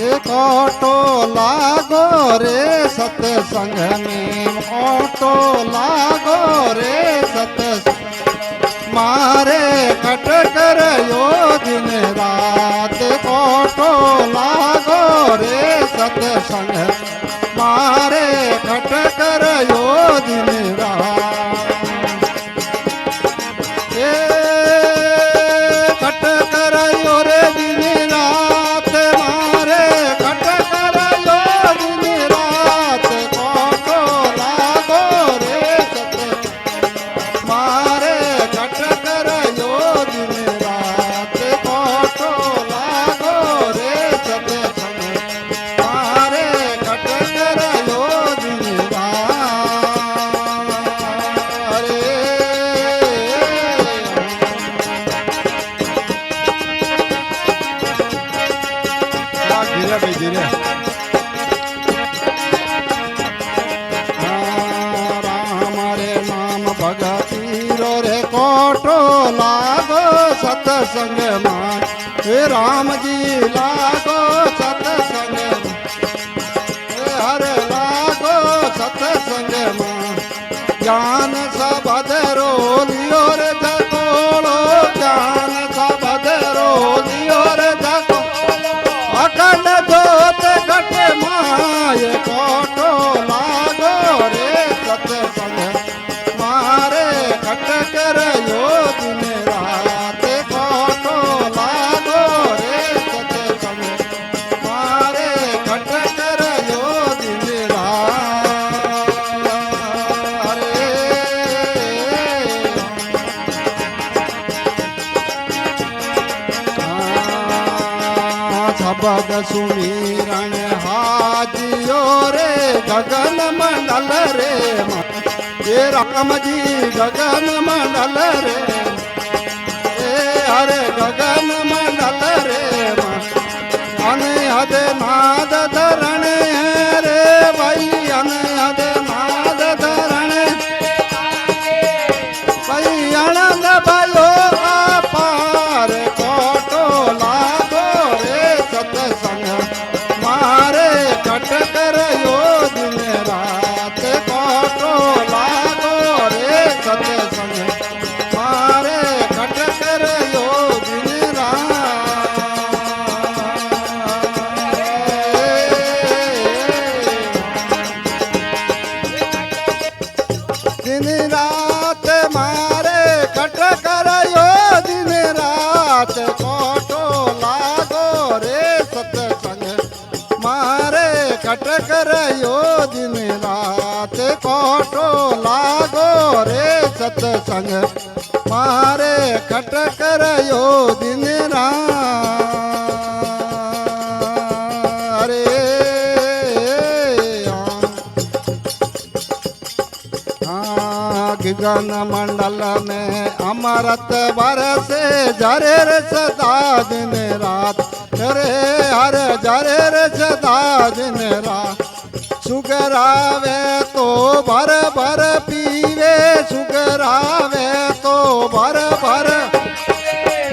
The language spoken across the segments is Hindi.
एक ऑटो लागो रे सत्संग में ऑटो लागो रे सत्संग मारे कट कर यो दिन रात ऑटो लागो रे सत्संग मारे कट कर यो दिन रात कट कर यो रे दिन रात मारे कट कर यो दिन रात ऑटो लागो रे सत्संग मारे कट कर यो दिन रात ऑटो लागो रे सत्संग मारे कट कर यो दिन रात अरे धीरे भाई धीरे राम रे नाम भगती रो रे कोटो लागो सत्संग मान हे राम जी लागो सत्संग हे हरे लागो सत्संग मान ज्ञान सबद रो लियो रे जगोलो ज्ञान सबद रो लियो रे जगो अखंड जोत घट माय कोटो लागो रे सत्संग मारे घट कर यो दिन रात कोटो लागो रे सत्संग मारे घट कर यो दिन रात अरे शब्द सुमीरण हाजियो रे गगन मंडल रे ये राम जी गगन मंडल रे हरे गगन मंडल रे अनहद नाद धरण है रे भाई अनहद नाद धरण भाई आनंद भयो अपार कोटो लागो रे सत्संग मारे कट कर यो दिन रात कोटो लागो रे सत्संग मारे कट कर यो दिन रात दिन रात मारे कट कर यो दिन रात कोटो लागो रे सत्संग मारे कट कर यो दिन रात कोटो लागो रे सत्संग मारे कट कर यो दिन रात अरे गगन मंडल में अमृत बरसे जरे रे सदा दिन रात रे हर जरे रे सदा दिन रात सुगरावे तो भर भर पीवे सुगरावे तो भर भर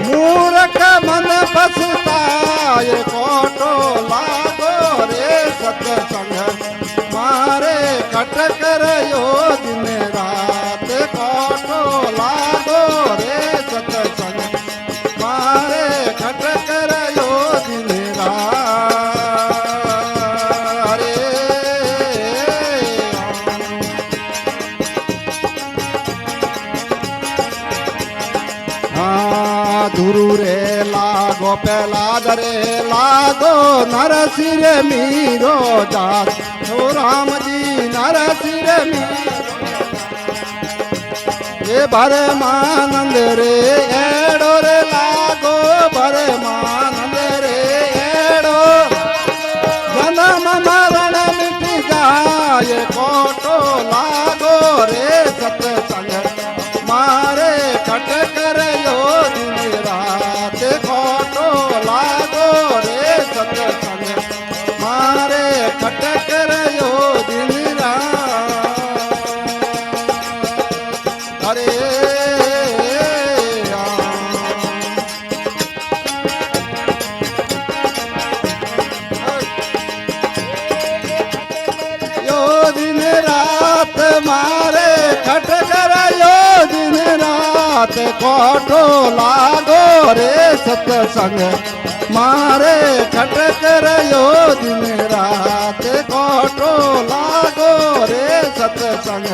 मूर्ख मन पछताए कोटो लागो रे सत्संग मारे कट कर यो दिन रात कोटो लागो रे सत्संग मारे कट कर यो दिन रात अरे धुरु रे लागो पेलाद रे लागो नरसिर मीरो जात ओ राम जी नरसिर मीरो ये भरे मानंद रे एड़ो रे लागो भरे मानंद रे एड़ो जन्म मरण मिट जाए कोटो लागो रे सत्संग मारे कट कर यो दिन रात कोटो लागो रे सत्संग मारे कट कर यो दिन रात अरे તે કોઠો લાગો રે સત્સંગ મારે ખટક રહ્યો દિન રાત કોઠો લાગો રે સત્સંગ